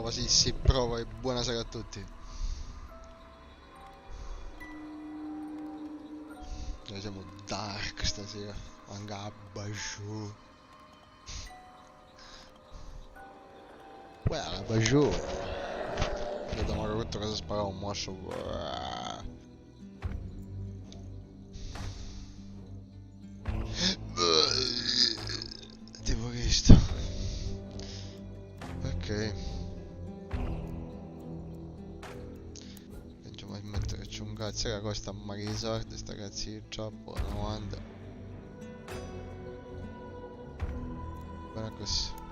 prova, sì, sì, prova e buonasera a tutti. Noi siamo dark stasera. Angabajou. Well, Bajou. Vediamo che tutto cosa spara un mosso. Tipo questo. Ok. Cominciamo a metterci un cazzo che costa ma che soldi sta cazzo di troppo 90. Bene così.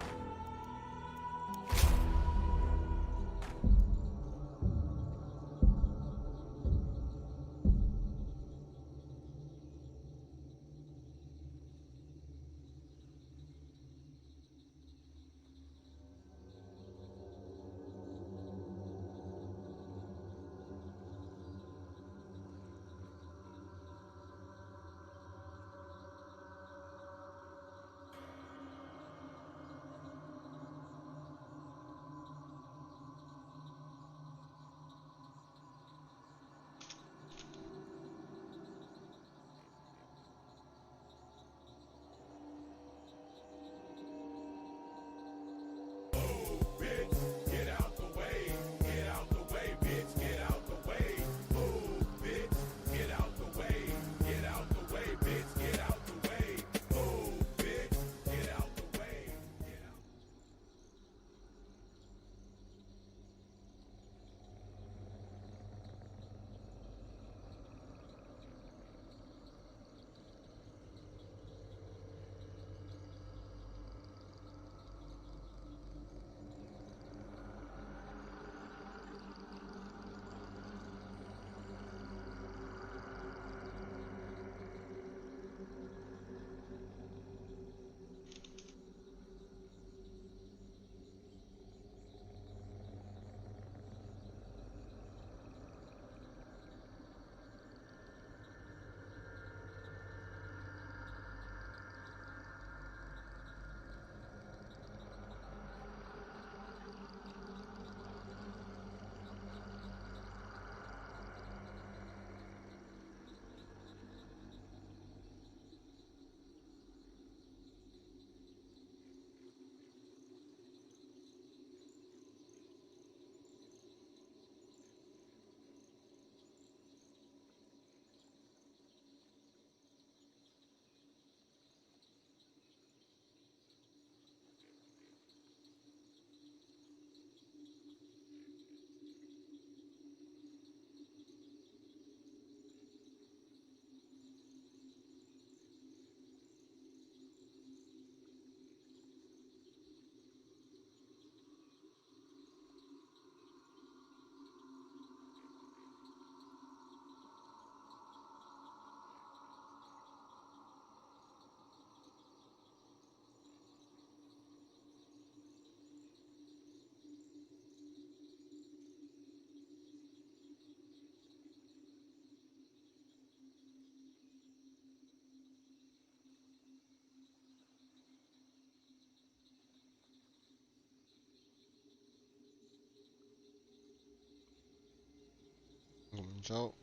Ciao.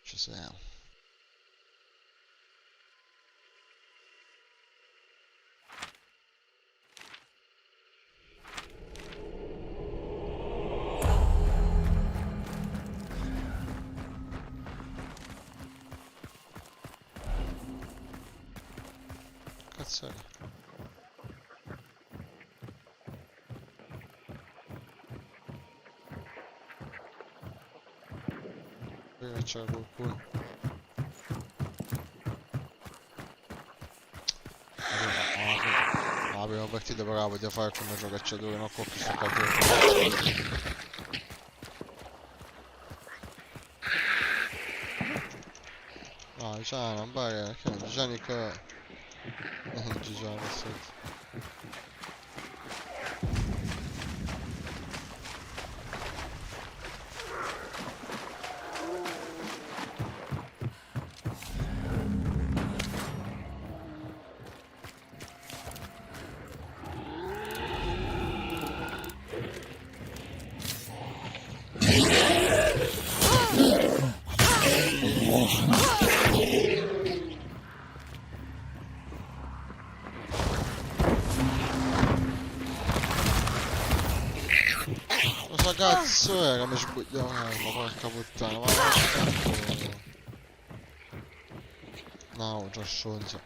Ci siamo. cazzo è? Qui che c'era qualcuno. La prima partita però poteva fare come giocatore, non con questo calciatore. No, già non pare, che non Gianni che... Gianni, sì. Cosa cazzo era? Mi sbuglio un'arma, porca puttana, ma che no, già sciolto.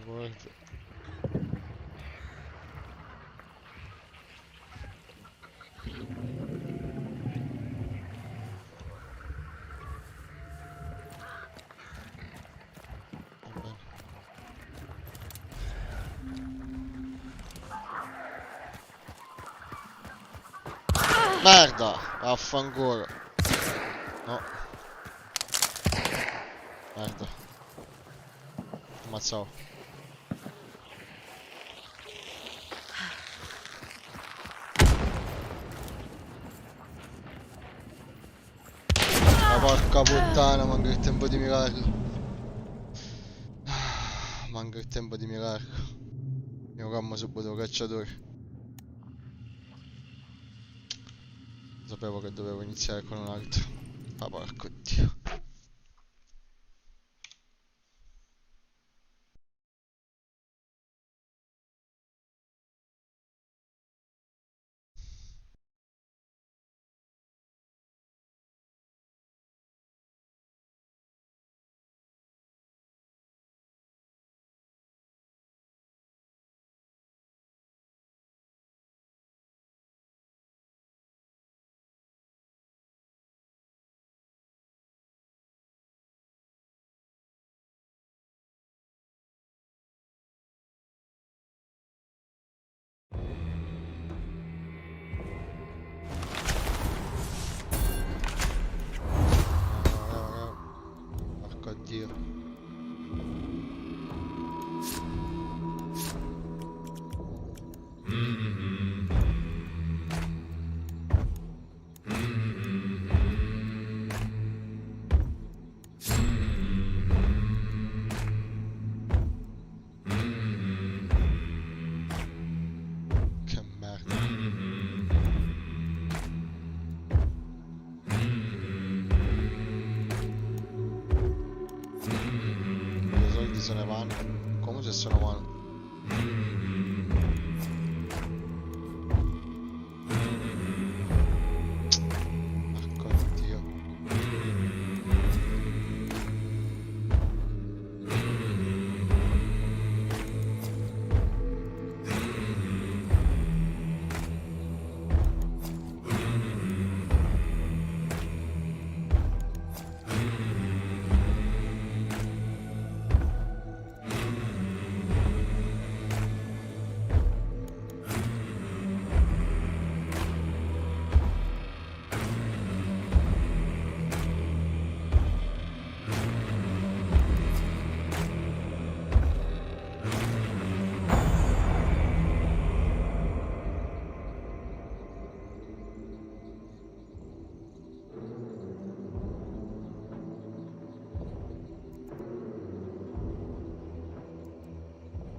Guarda. Merda! Vaffanculo! No. Merda. Ammazzavo. Ma porca puttana, manca il tempo di mirarlo. Manca il tempo di mirarlo. Io cammo subito cacciatore. Sapevo che dovevo iniziare con un altro. Ma porco dio. Porco dio. Che merda. I soldi se ne vanno. Come se ne vanno? Porco dio.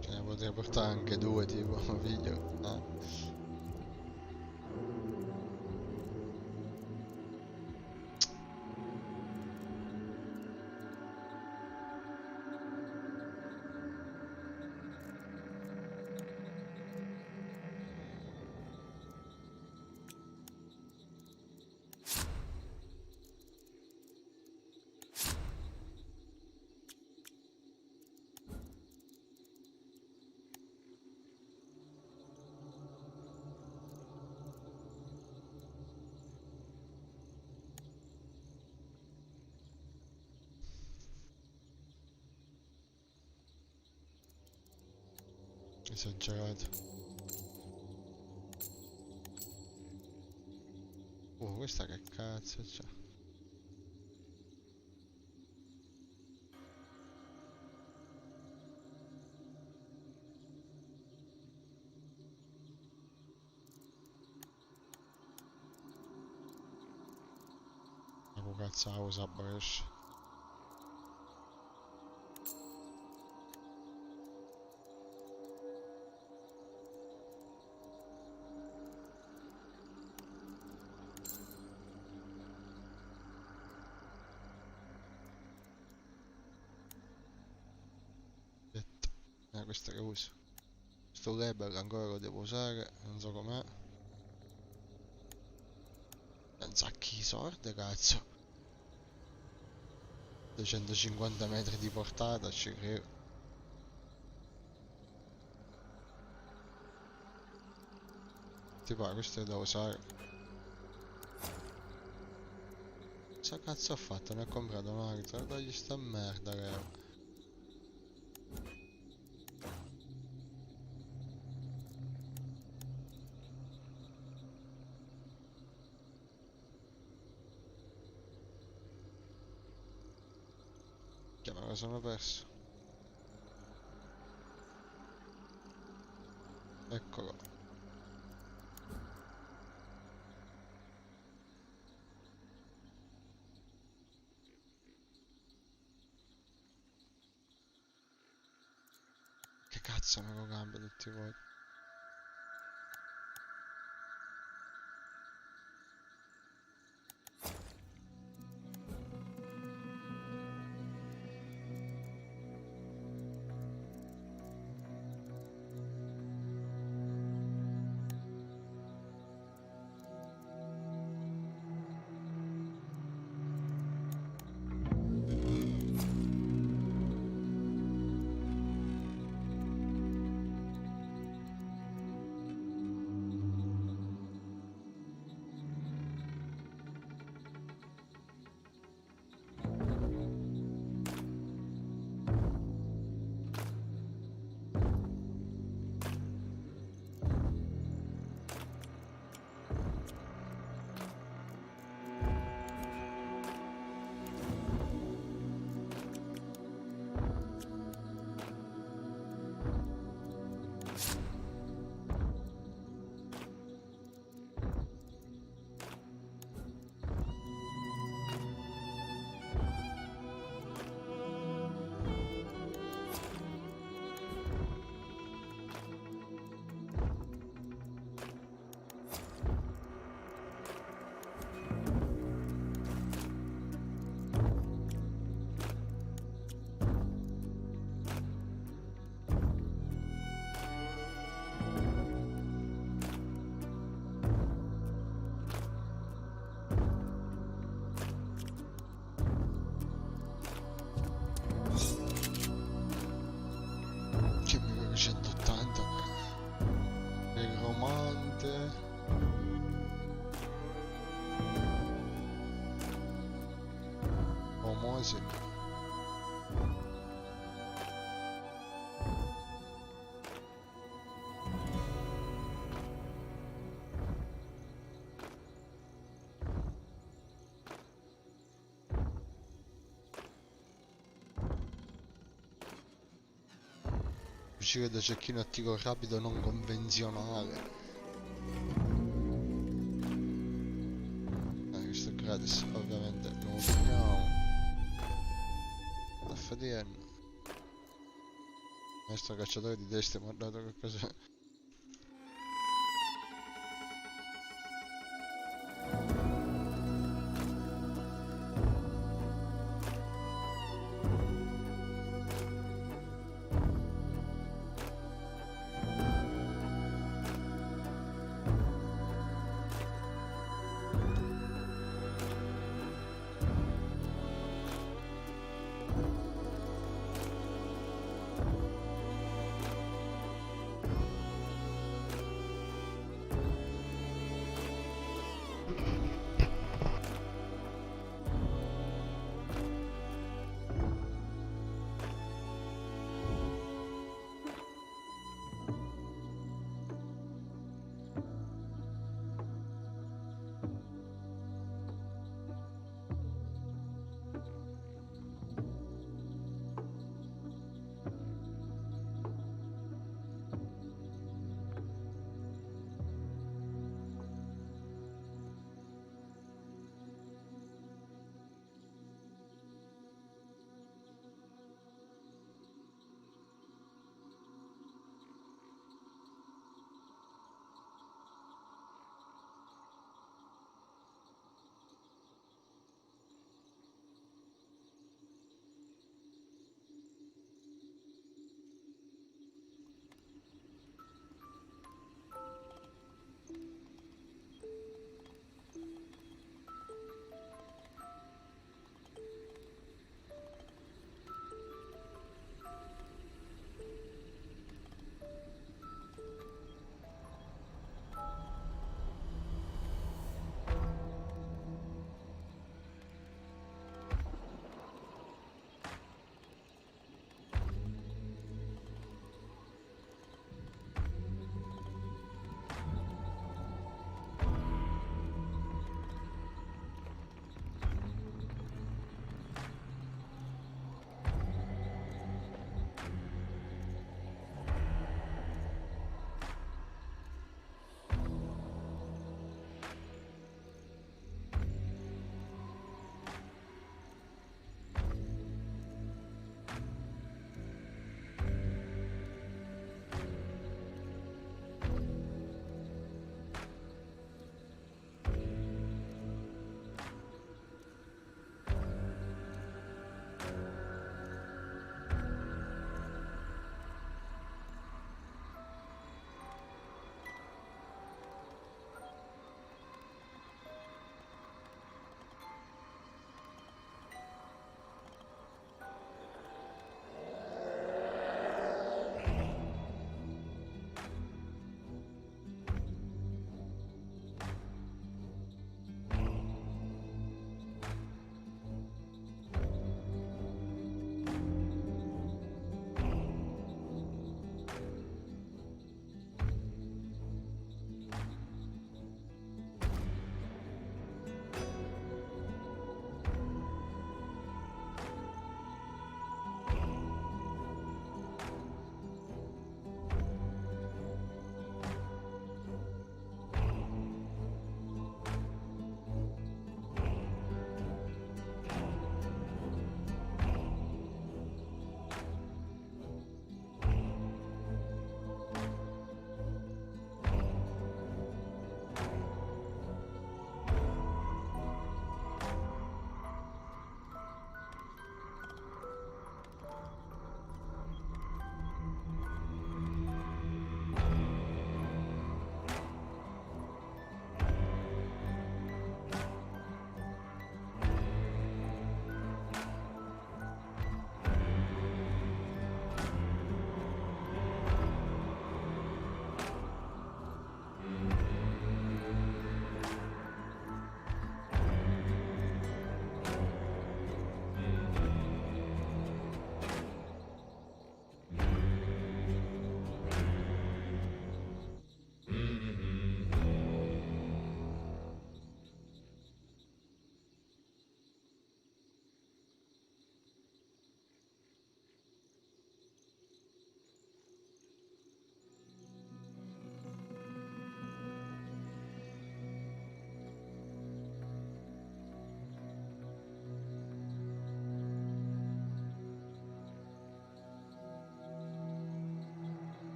Ce ne potrei portare anche due, tipo, figlio. Esagerato. Questa che cazzo c'è? Ma che cazzo la usa a Brescia? Aspetta. Questa che uso. Sto label ancora lo devo usare, non so com'è. Un sacchi di sorte, cazzo. 250 metri di portata, ci credo. Tipo, questo è da usare. Cosa cazzo ho fatto? Ne ho comprato un altro. Togli sta merda, che... Che me lo sono perso. Eccolo. Che cazzo me lo cambio tutti voi? Che 1980. Il romante. Famosi. Uscire da cecchino a tiro rapido non convenzionale. Questo è gratis, ovviamente non lo prendiamo. FDN. Maestro cacciatore di teste, mi ha dato qualcosa.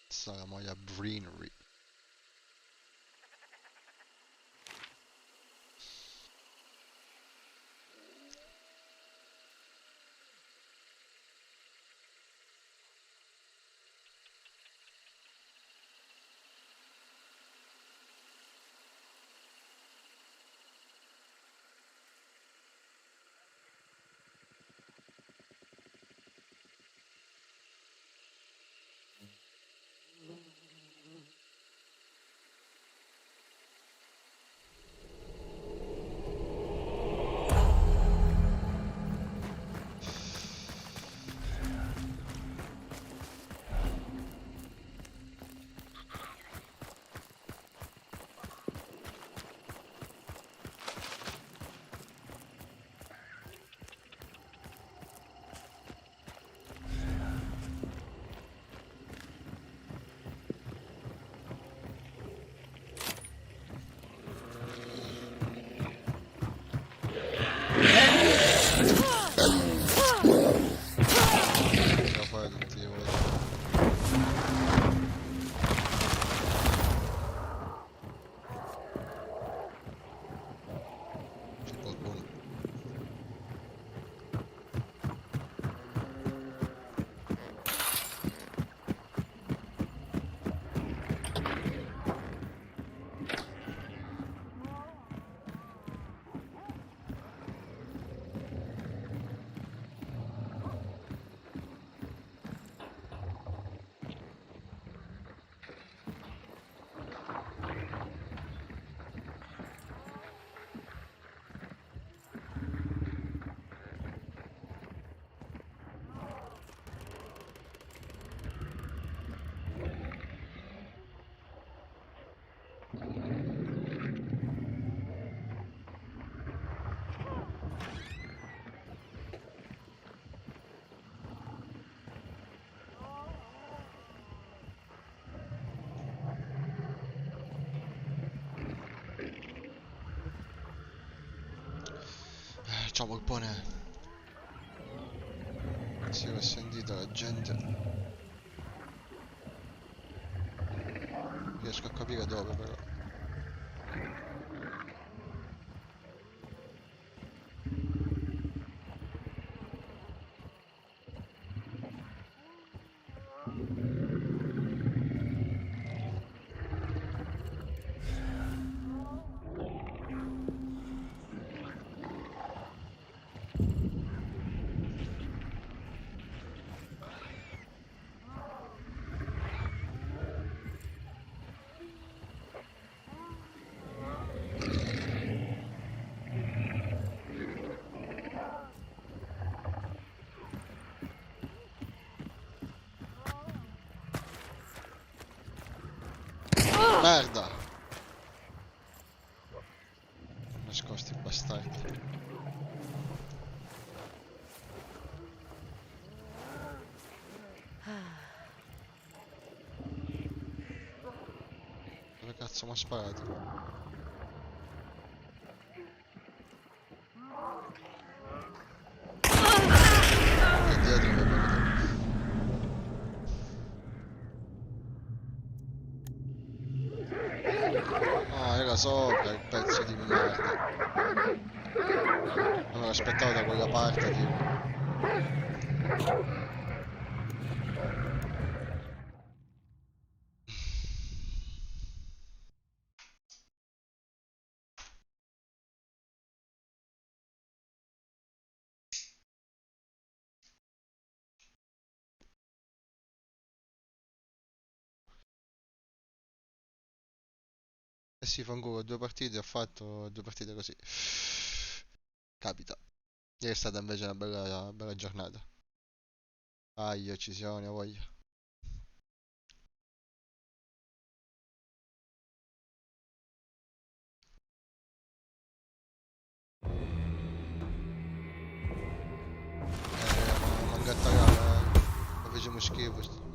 Sarà moja Breenery. Devo fare tutti i voti. C'è qualcuno. Ciao polpone. Sì, ho sentito la gente. Riesco a capire dove però. Merda! Nascosti bastardi. Dove cazzo mi ha sparato? Che dietro mi è venuto. Ah, era sopra il pezzo di merda. Non me l'aspettavo da quella parte, tipo. Eh sì, fanculo, 2 partite, ho fatto 2 partite così. Capita. Ieri è stata invece una bella giornata. Aia, ci siamo, ne ho voglia. Ma mangatta gara, ma facciamo schifo.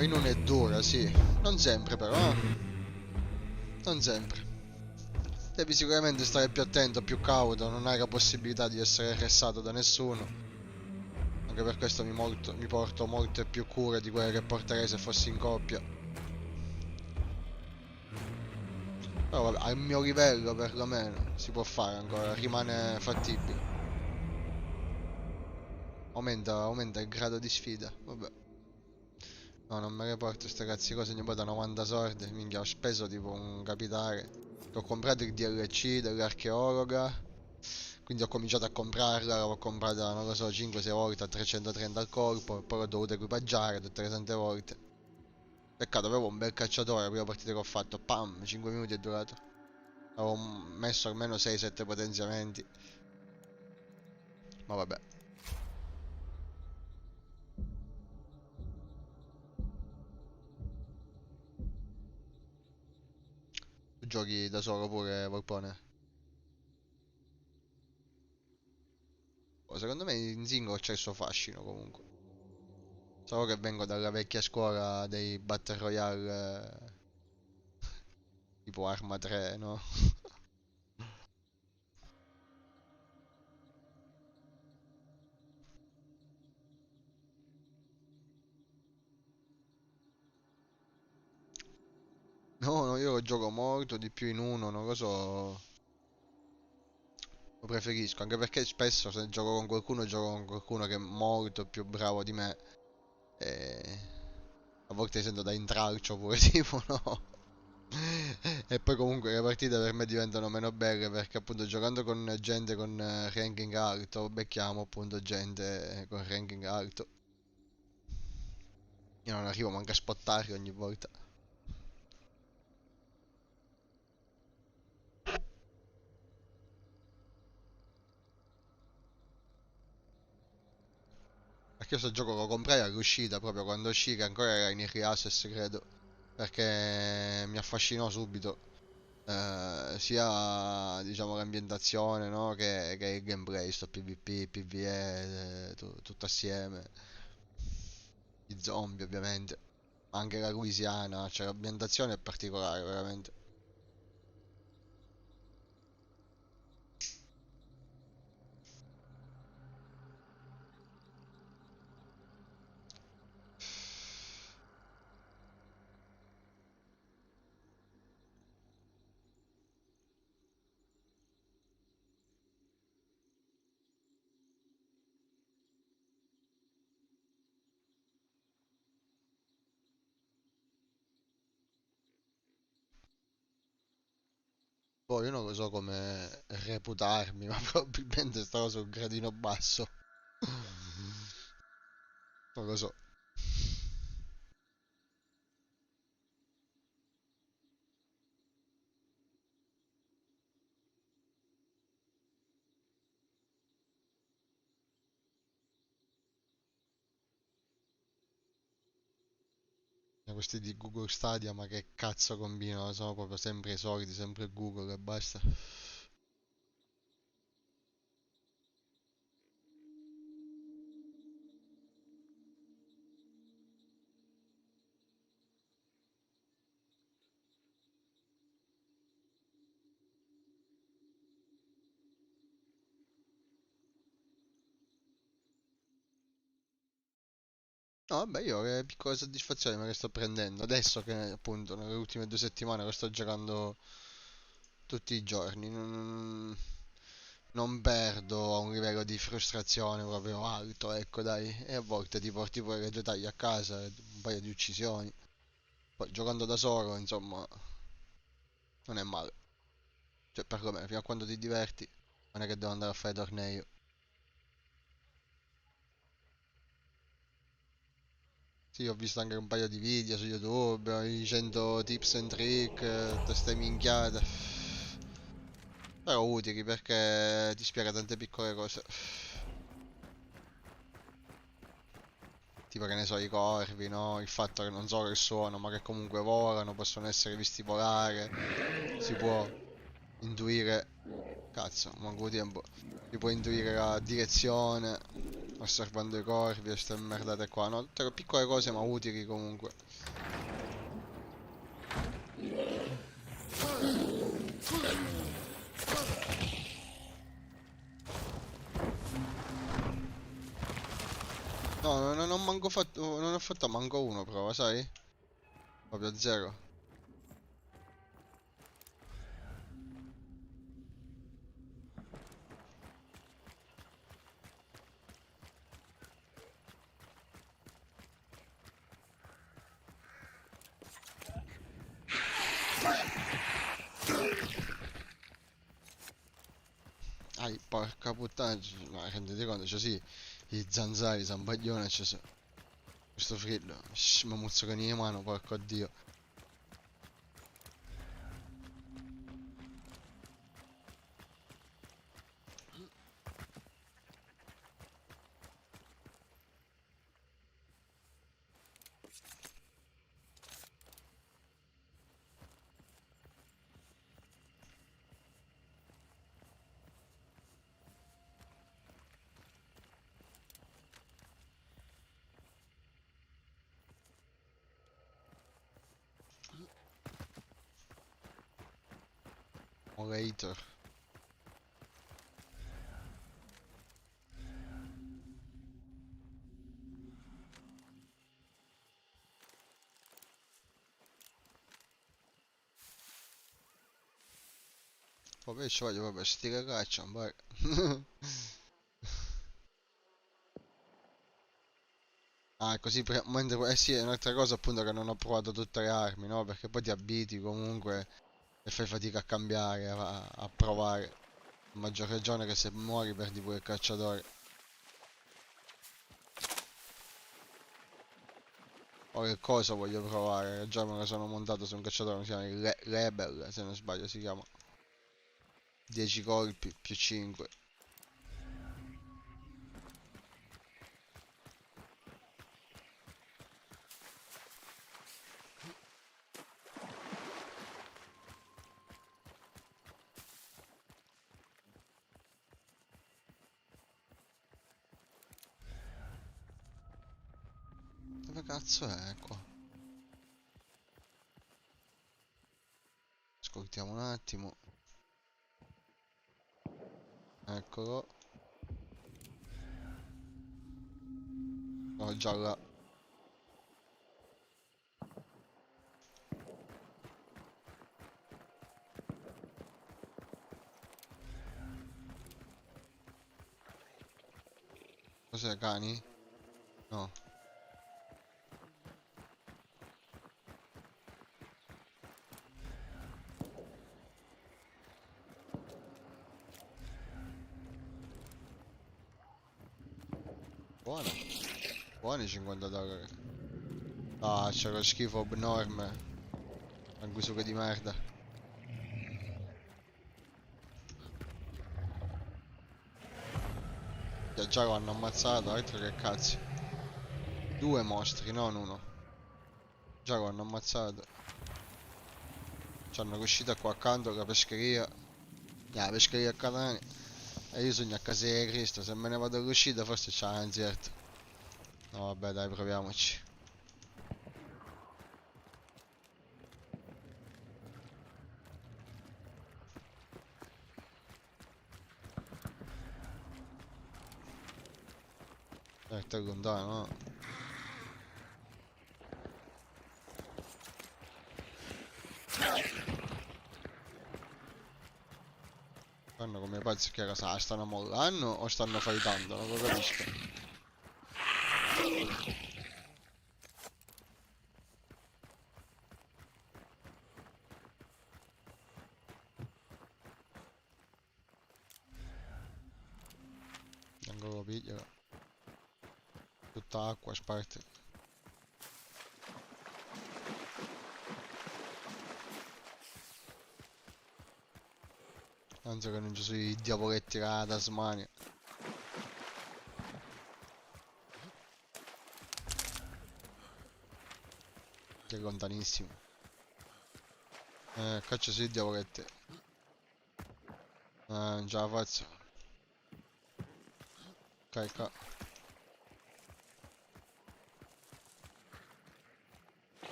in uno è dura, sì. Non sempre però, non sempre. Devi sicuramente stare più attento, più cauto, non hai la possibilità di essere arrestato da nessuno. Anche per questo mi porto molte più cure di quelle che porterei se fossi in coppia. Però vabbè, al mio livello perlomeno si può fare ancora, rimane fattibile. Aumenta il grado di sfida, vabbè. No, non me ne porto queste cazzi cose, ogni volta 90 soldi, minchia, ho speso tipo un capitale. Ho comprato il DLC dell'archeologa, quindi ho cominciato a comprarla, l'ho comprata, non lo so, 5-6 volte a 330 al colpo, poi l'ho dovuto equipaggiare tutte le tante volte. Peccato, avevo un bel cacciatore, la prima partita che ho fatto, pam, 5 minuti è durato. Avevo messo almeno 6-7 potenziamenti, ma vabbè. Tu giochi da solo pure, Volpone? Oh, secondo me in single c'è il suo fascino comunque. Solo che vengo dalla vecchia scuola dei Battle Royale tipo Arma 3, no? No, no, io lo gioco molto di più in uno, non lo so. Lo preferisco, anche perché spesso se gioco con qualcuno che è molto più bravo di me. E a volte sento da intralcio pure, tipo, no? E poi comunque le partite per me diventano meno belle perché appunto giocando con gente con ranking alto, becchiamo appunto gente con ranking alto. Io non arrivo manco a spottarli ogni volta. Perché io sto gioco lo comprai all'uscita, proprio quando uscì, che ancora era in early access, credo. Perché mi affascinò subito. Sia diciamo l'ambientazione, no? Che il gameplay, sto PvP, PvE, tutto assieme. I zombie ovviamente. Ma anche la Louisiana, cioè l'ambientazione è particolare, veramente. Poi io non lo so come reputarmi, ma probabilmente stavo sul gradino basso. Non lo so. Questi di Google Stadia, ma che cazzo combinano? Sono proprio sempre i soliti, sempre Google e basta. No, vabbè, io che piccole soddisfazioni me le sto prendendo. Adesso che appunto nelle ultime 2 settimane lo sto giocando tutti i giorni. Non perdo a un livello di frustrazione proprio alto, ecco dai. E a volte ti porti pure le tue taglie a casa, un paio di uccisioni. Poi giocando da solo, insomma, non è male. Cioè, perlomeno, fino a quando ti diverti, non è che devo andare a fare tornei. Sì, ho visto anche un paio di video su YouTube, i 100 tips and trick, tutte ste minchiate. Però utili perché ti spiega tante piccole cose. Tipo che ne so, i corvi, no? Il fatto che non solo il suono, ma che comunque volano, possono essere visti volare. Si può intuire. Cazzo, manco tempo. Si può intuire la direzione. osservando i corvi e ste merdate qua, no? Tutte piccole cose ma utili comunque. No, non ho manco fatto, non ho fatto manco uno prova, sai? Proprio zero. Ai, porca puttana, ma rendete conto, cioè sì, i zanzari, zambaglione, c'è questo frillo, mi muzzocano in mano, porco dio. Orator. Vabbè, ci voglio, vabbè, sti cagaccia, vai. Ah, così, mentre, eh sì, è un'altra cosa appunto che non ho provato tutte le armi, no? Perché poi ti abiti comunque e fai fatica a cambiare, a provare. A maggior ragione che se muori perdi pure il cacciatore. Ora che cosa voglio provare? Già me lo sono montato su un cacciatore, si chiama il Rebel, se non sbaglio si chiama. 10 colpi più 5. Dove cazzo è qua? Ascoltiamo un attimo. Eccolo. Oh, già là. Cos'è, cani? No. Buono. Buoni 50 dollari. Ah, c'è lo schifo abnorme. Sanguisuga di merda. Già lo hanno ammazzato, altro che cazzo. Due mostri, non uno. Già lo hanno ammazzato. C'hanno l'uscita qua accanto, la pescheria. La pescheria a Catania. E io sogno a casa di Cristo, se me ne vado all'uscita forse c'è l'anzietto. No vabbè dai, proviamoci. Certo è lontano, no? Fanno come pazzi che cosa? Stanno mollando o stanno fightando? Non lo capisco. Non lo piglio. Tutta acqua, sparte. Anzi che non ci sono i diavoletti da Tasmania. Che è lontanissimo. Caccia sui diavoletti. Non ce la faccio. Carica.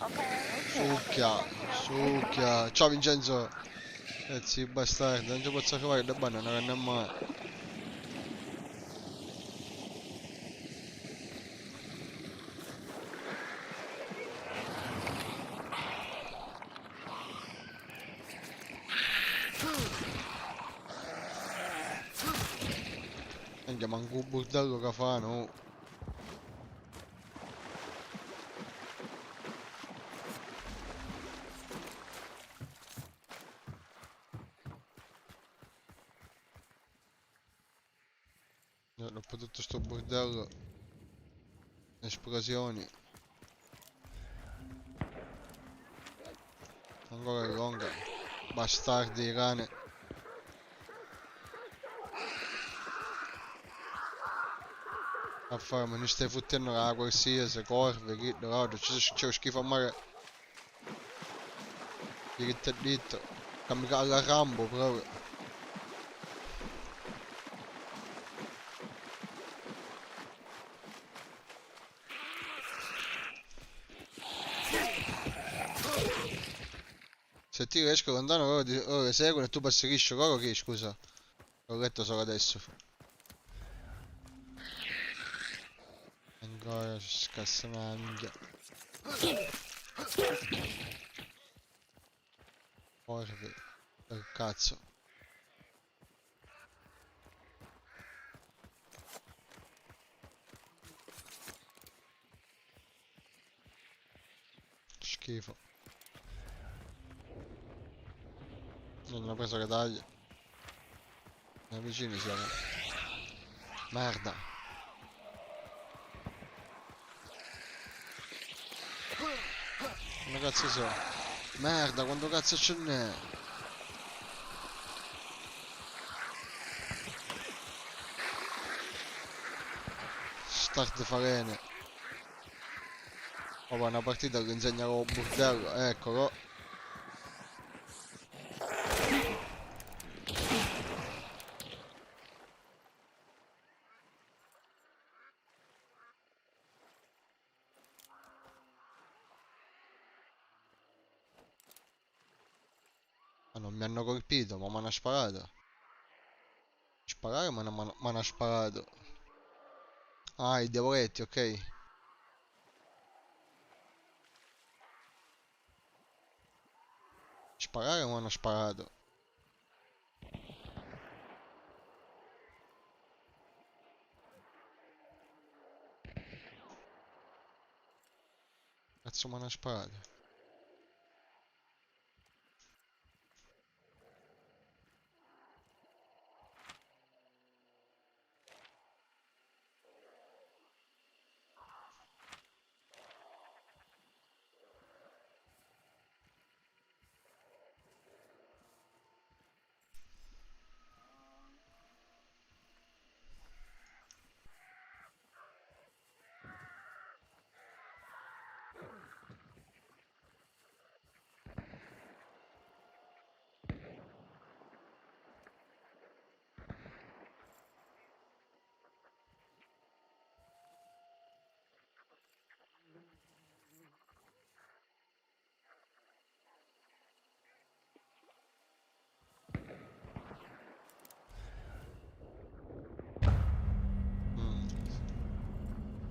Succhia, succhia. Ciao Vincenzo. Pezzi bastardi, non ci posso trovare le banane, non è mai. Andiamo anche un bordello che fanno. Oh. Dopo tutto sto bordello, esplosioni, ancora è lunga, bastardi rane. A fare, ma non stai fottendo la qualsiasi, corve, che roba, c'è schifo a mare. Diritto e dritto, cambia alla Rambo proprio. Se ti riesco lontano loro le seguono e tu perseguisci loro che scusa? L'ho letto solo adesso. Ancora ci scassa una minchia. Corve. Per cazzo. Schifo. Non ho preso le taglie. Vicini siamo. Merda. Come cazzo sono? Merda, quanto cazzo ce n'è? Start farene. Oh, una partita che insegna con bordello. Eccolo. Ma non mi hanno colpito, ma mi hanno sparato. Sparare ma mi hanno sparato. Ah, i diavoletti, ok. Sparare ma mi hanno sparato. Cazzo mi hanno sparato.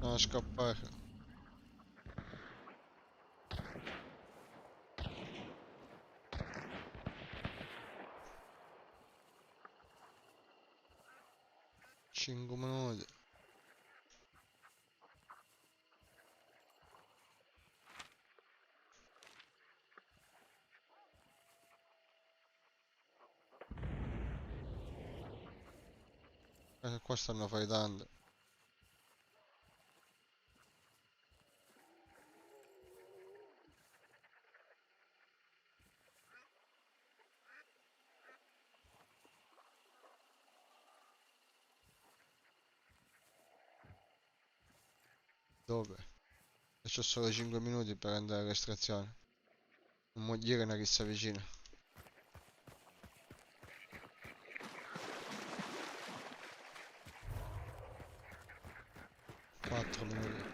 No, scappare. Cinque minuti. Qua stanno fightando. Dove? E c'ho solo 5 minuti per andare all'estrazione. Non vuol dire una che sta vicino. 4 minuti.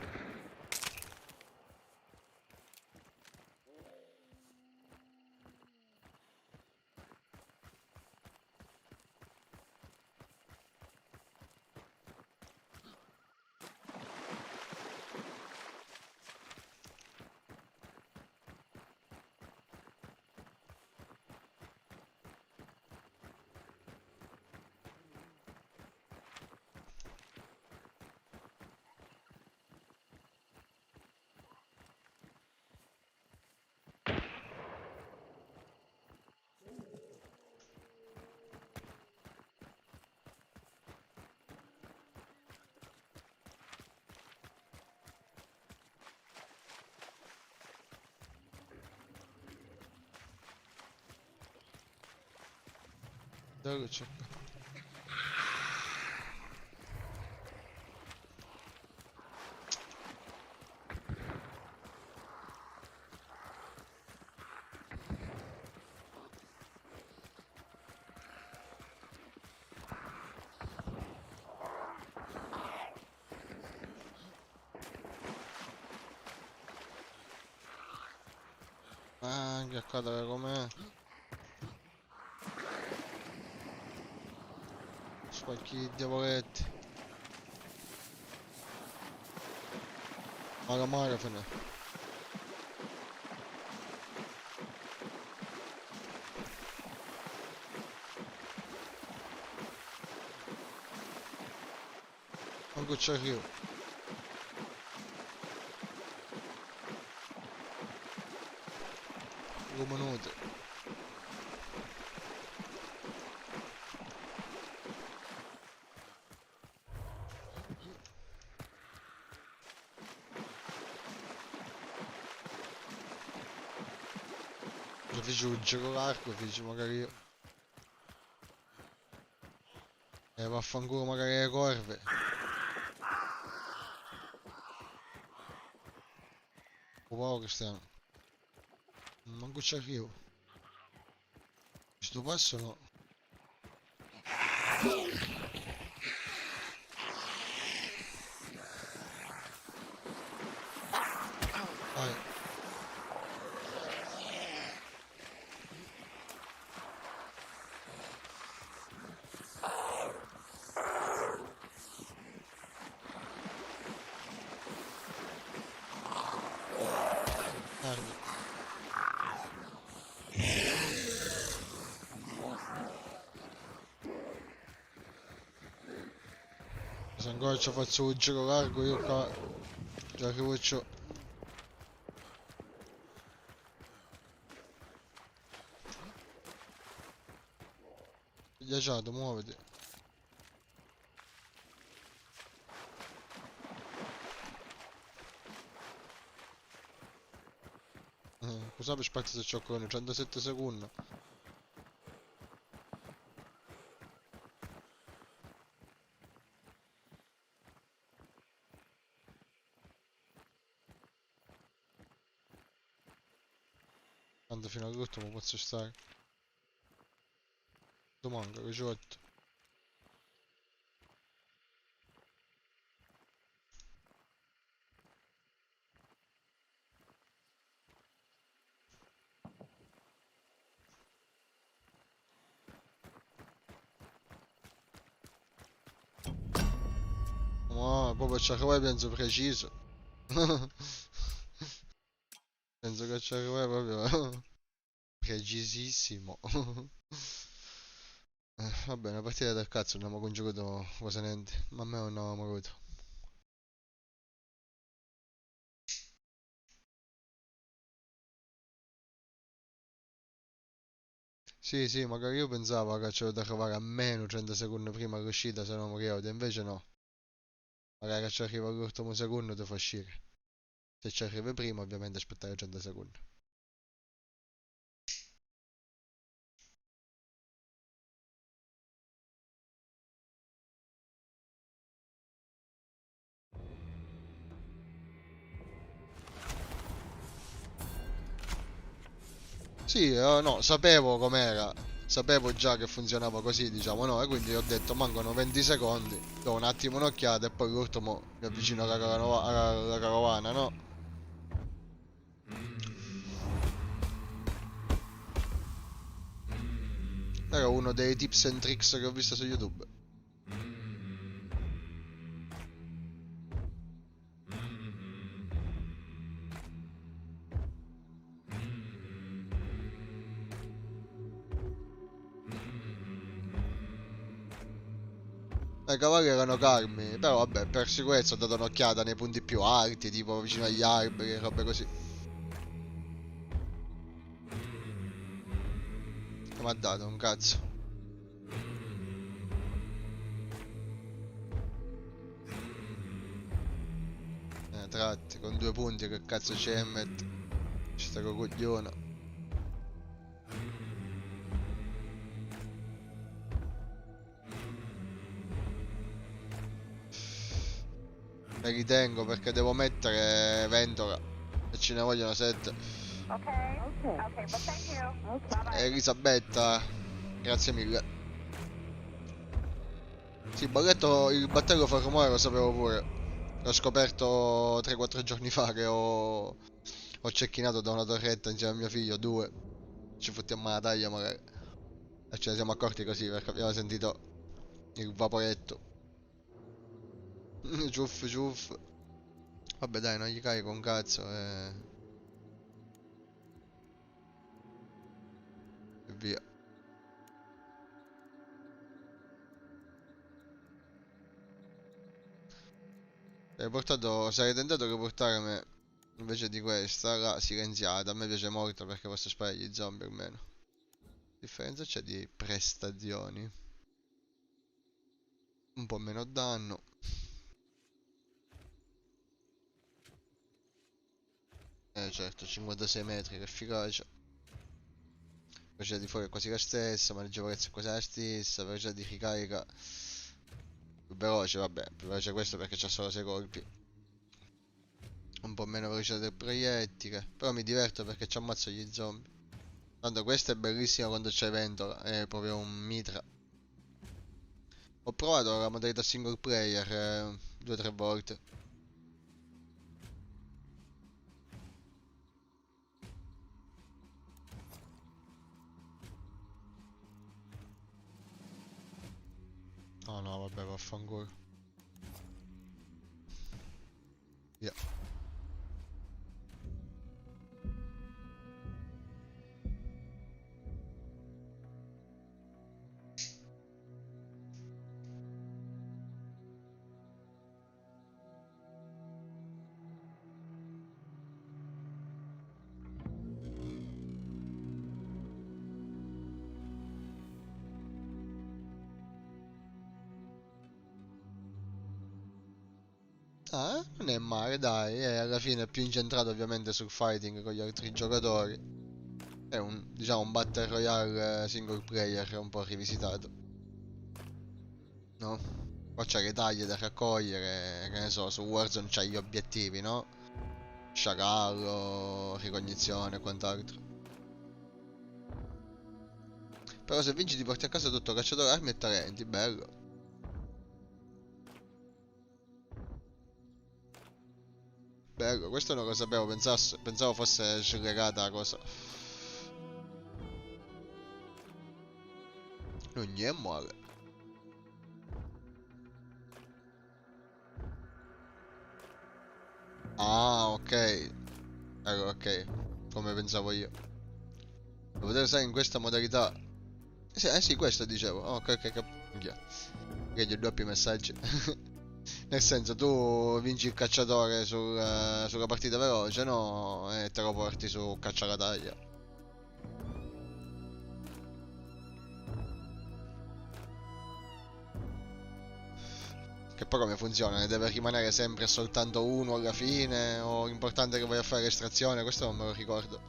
Dove c'è qua? Ah, che accade com'è? Spacchi diavoletti. Maga maga fene. Manco ci arrivo. Minuti. Lo feci un giro largo, feci magari io. E vaffanculo magari le corve. Wow, Cristiano. Manco ci arrivo. Sto passo no. Vai. Guarda. Se ancora ci faccio un giro largo io qua. Già arrivo ciò. Ghiacciato, muoviti. Cosa per spazio se c'ho con 107 secondi? Tanto fino all'ultimo posso stare. Domanda, che ci ho fatto? Ma proprio ci arrivai penso preciso. Penso che ci arrivai proprio precisissimo. Va bene, a partire del cazzo non abbiamo congiurato quasi niente. Ma a me non avevamo avuto. Sì, sì, magari io pensavo che c'ero da trovare almeno 30 secondi prima l'uscita se non morivo, invece no. Magari che ci arriva all'ultimo secondo ti fa uscire. Se ci arrivi prima, ovviamente aspettare 30 secondi. Sì, no, sapevo com'era. Sapevo già che funzionava così, diciamo, no? E quindi ho detto, mancano 20 secondi. Do un attimo un'occhiata e poi l'ultimo mi avvicino alla carovana, no? Era uno dei tips and tricks che ho visto su YouTube. I cavalli erano calmi, però vabbè, per sicurezza ho dato un'occhiata nei punti più alti, tipo vicino agli alberi e robe così. Che mi ha dato un cazzo. Tratti, con 2 punti, che cazzo c'è Emmet? Ci sta coglione. Mi ritengo perché devo mettere ventola e ce ne vogliono 7. Elisabetta, grazie mille. Sì, il battello fa rumore lo sapevo pure. L'ho scoperto 3-4 giorni fa che ho cecchinato da una torretta insieme a mio figlio, 2. Ci fottiamo la taglia magari. E ce ne siamo accorti così perché abbiamo sentito il vaporetto. Ciuff ciuff. Vabbè dai, non gli carico un cazzo e via. Sarei tentato di portarmi invece di questa, la silenziata. A me piace molto perché posso sparare gli zombie almeno. Differenza c'è di prestazioni. Un po' meno danno. Certo, 56 metri, che efficacia. Velocità di fuoco è quasi la stessa, maneggevolezza è quasi la stessa, velocità di ricarica più veloce, vabbè, più veloce questo perché c'ha solo 6 colpi. Un po' meno velocità del proiettile, però mi diverto perché ci ammazzo gli zombie. Tanto questa è bellissima quando c'è ventola, è proprio un mitra. Ho provato la modalità single player 2 o 3 volte. Oh no, vabbè, vaffanculo. Via. Ah, non è male, dai, è alla fine più incentrato ovviamente sul fighting con gli altri giocatori. È diciamo, un Battle Royale single player un po' rivisitato, no? Qua c'è le taglie da raccogliere, che ne so, su Warzone c'hai gli obiettivi, no? Sciacallo, ricognizione e quant'altro. Però se vinci ti porti a casa tutto cacciatore armi e talenti, bello. Bello, questo non lo sapevo, pensavo fosse slegata la cosa. Non è male. Ah, ok. Allora, ok. Come pensavo io. Lo potevo usare in questa modalità. Sì, questo dicevo. Oh, ok, ok, minchia. Che gli doppi messaggi. Nel senso, tu vinci il cacciatore sulla partita veloce, no? E te lo porti su caccialataglia. Che poi come funziona? Ne deve rimanere sempre soltanto uno alla fine? O l'importante è che vai a fare l'estrazione? Questo non me lo ricordo.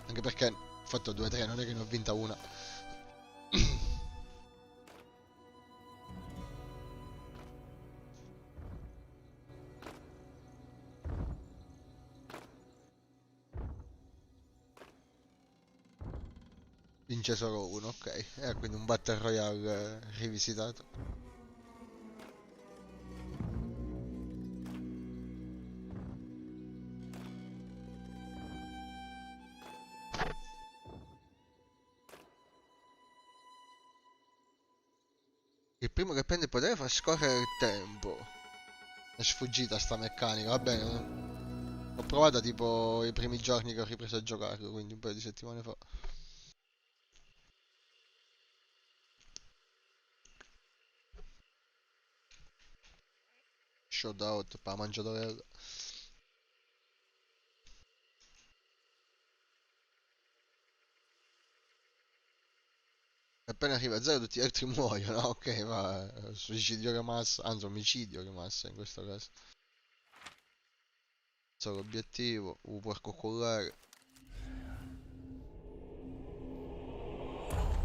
Anche perché ho fatto 2-3, non è che ne ho vinta una. Vince solo uno, ok. Quindi un Battle Royale rivisitato. Il primo che prende il potere fa scorrere il tempo. È sfuggita sta meccanica, va bene. Ho provato tipo i primi giorni che ho ripreso a giocarlo, quindi un paio di settimane fa. Shoutout per la mangiatorella. Appena arriva a zero tutti gli altri muoiono, ok, va. Suicidio che massa, anzi omicidio che massa in questo caso. Solo obiettivo, porco collare.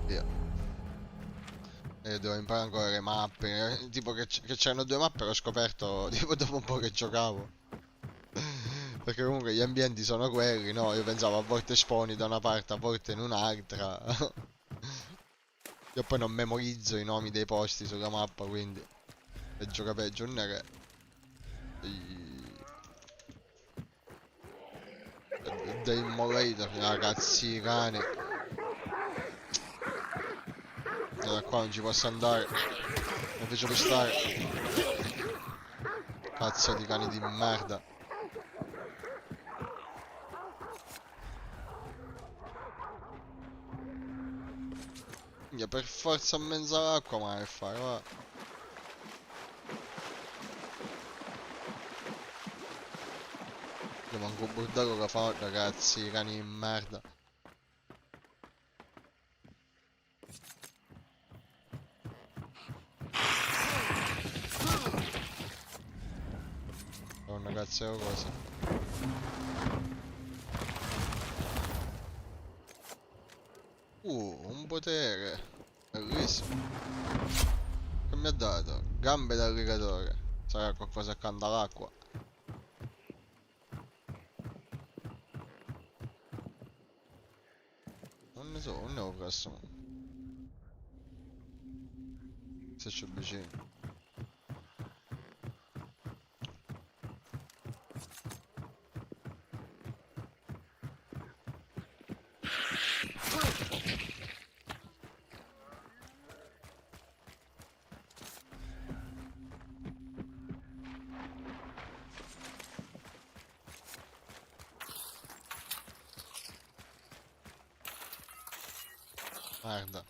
Via. E devo imparare ancora le mappe. Tipo che c'erano due mappe, l'ho scoperto tipo dopo un po' che giocavo. Perché comunque gli ambienti sono quelli, no? Io pensavo a volte spawni da una parte, a volte in un'altra. Io poi non memorizzo i nomi dei posti sulla mappa, quindi peggio che peggio, non è che... The Immolator, ragazzi, cani. Da qua non ci posso andare. Non faccio per stare. Cazzo di cani di merda. Minchia, per forza in mezzo all'acqua, ma che fare, va. Io manco un bordello che fa, ragazzi, cani di merda. È una cazzo di cosa. Un potere. Bellissimo. Che mi ha dato? Gambe d'alligatore. Sarà qualcosa accanto all'acqua. Non ne so, non ne ho preso. Se c'è vicino. Merda.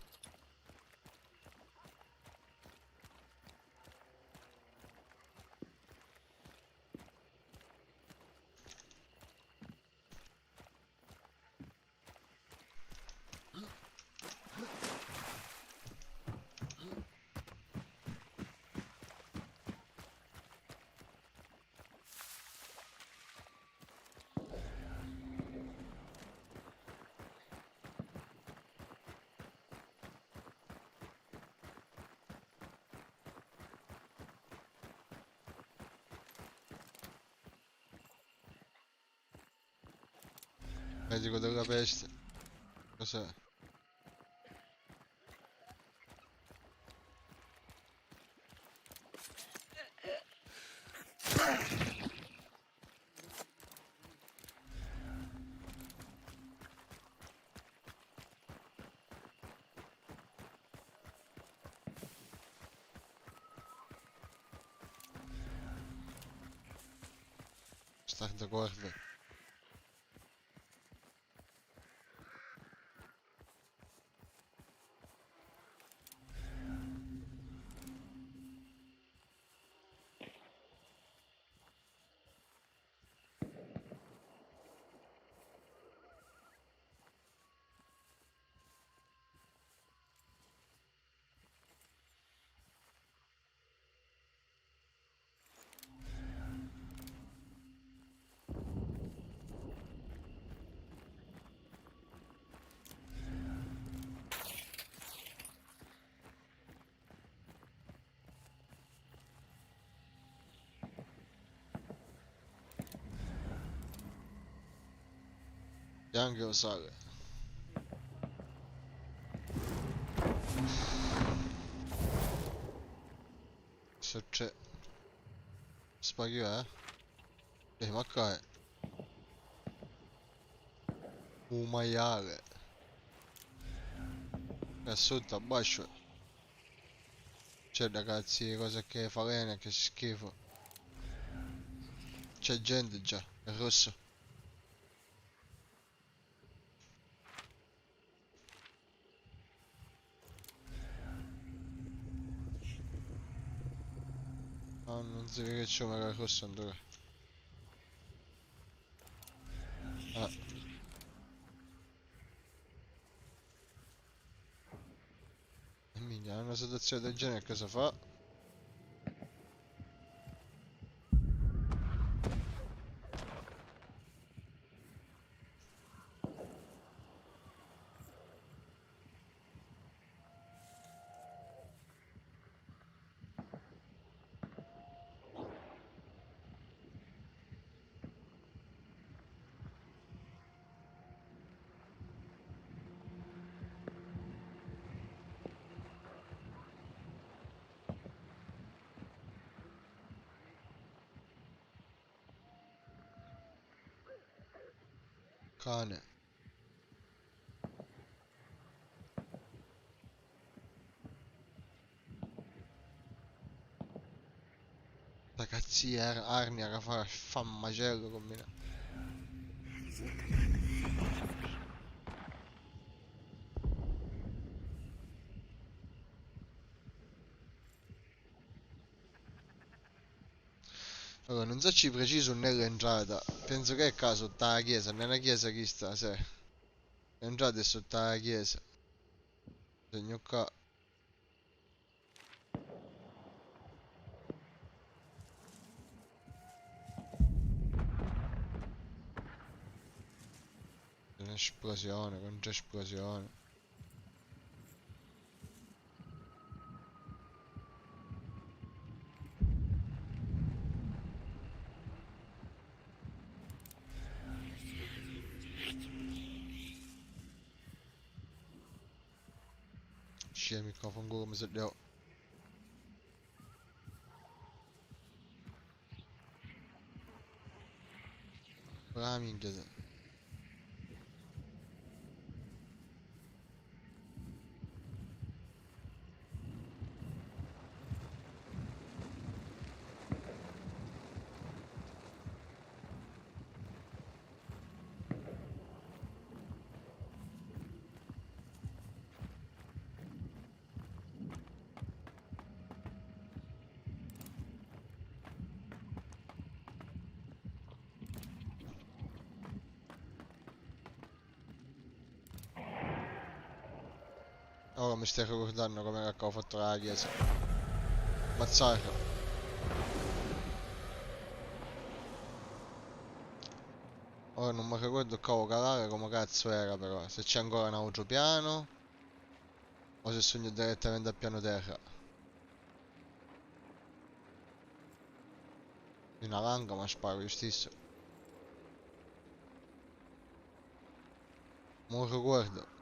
Medico della peste. Cos'è? Start corve. E anche lo sale. Se c'è... Spaghi, eh? Ma qua è... Un maiale. È sotto, abbascio. C'è ragazzi, cosa che falene, che schifo. C'è gente già, è rosso. Ah, non si vede che c'è un rosso ancora. Ah, e minchia, una situazione del genere cosa fa? cane. La cazzia Arnia che fa un macello con me. Allora, non so ci preciso nell'entrata. Penso che è qua sotto la chiesa, nella chiesa chi sta, se. L'entrata è sotto la chiesa. Segno qua. Un'esplosione, contra-esplosione. Scemi qua, fanculo come se devo. La minchia. Ora mi stai ricordando come che ho fatto la chiesa. Mazzarro. Ora non mi ricordo cavo calare come cazzo era però. Se c'è ancora un altro piano. O se sogno direttamente al piano terra. In una langa ma sparo io stesso. Non ricordo.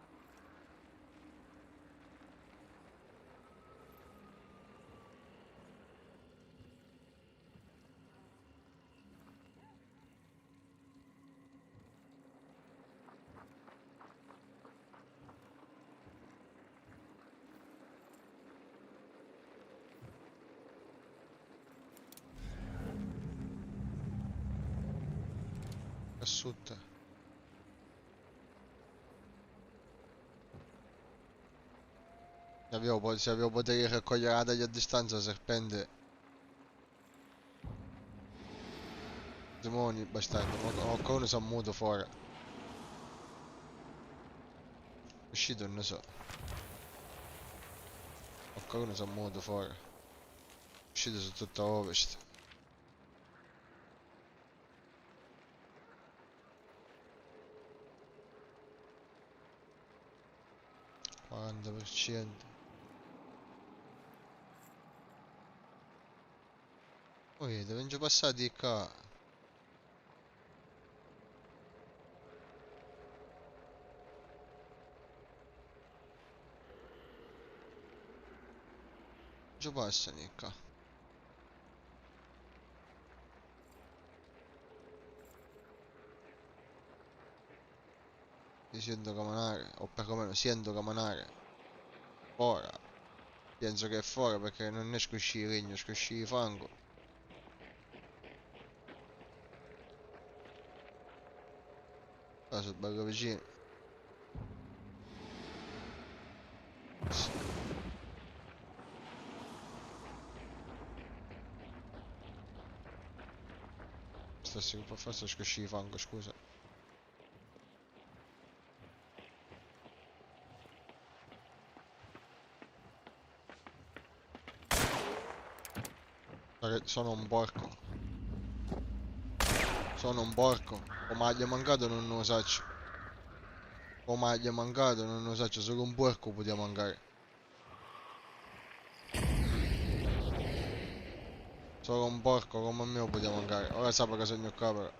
Assunta. Se avevo potere di raccogliere la taglia a distanza, serpente. Demoni, bastardo. Ma ancora uno si è muto fuori. Uscito non ne so. Ancora uno si è muto fuori. Uscito su tutta ovest. %. Poi dove già passati qua? Già passano qua. Io sento camminare, o perlomeno sento camminare. Ora. Penso che è fuori perché non esco uscì legno, esco uscì fango. Qua sono bello vicino. Stessi che forse esco uscì fango, scusa. Sono un porco. Sono un porco. Come gli è mancato non lo so. Come gli è mancato non lo so, solo un porco poteva mancare. Solo un porco come me poteva mancare. Ora sape che sogno qua però.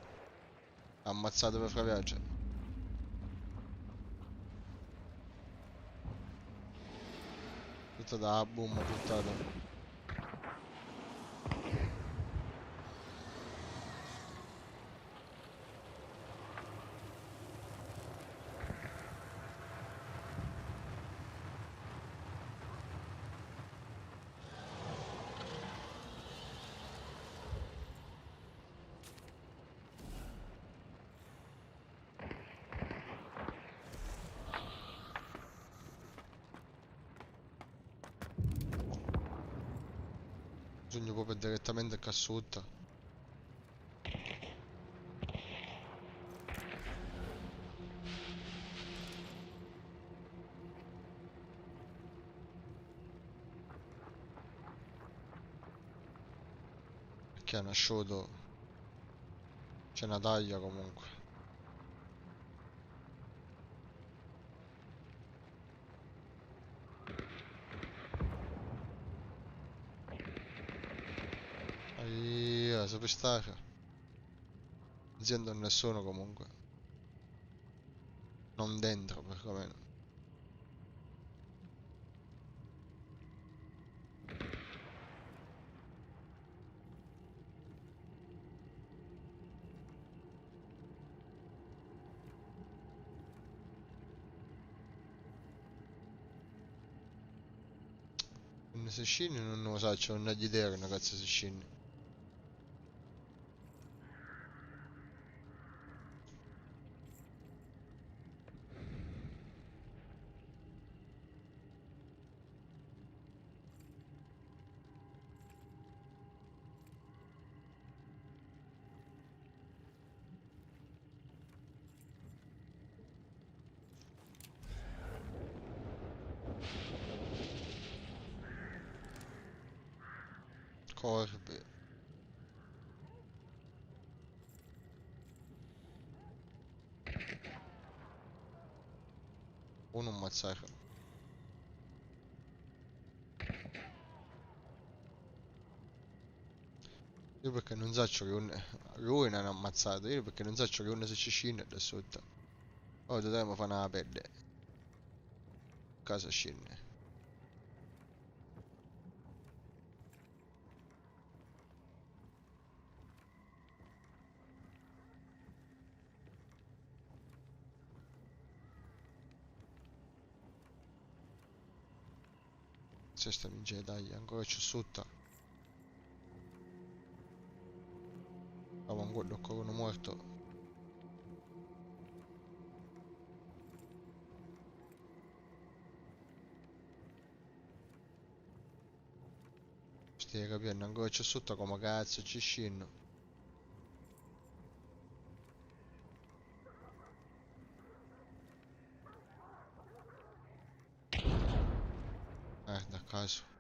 Ammazzato per fraviaggio. Tutta da boom buttata. Bisogna proprio direttamente qua sotto. Perché è nasciuto. C'è una taglia comunque. Aia, sapete stare. Azienda non nessuno comunque. Non dentro perlomeno. Un se scende non lo so, c'ho una idea che una cazzo si scende. Corbe. Uno ammazzare. Io perché non so che un. Lui non ha ammazzato, io perché non so che uno si ci scende da sotto. Oh, dovremmo fare una pelle. Cosa scende? Se sta vincendo, dai, ancora c'è sotto. Ah, ma guarda ancora uno morto. Stai capendo, ancora c'è sotto come cazzo ci scende. Da caso.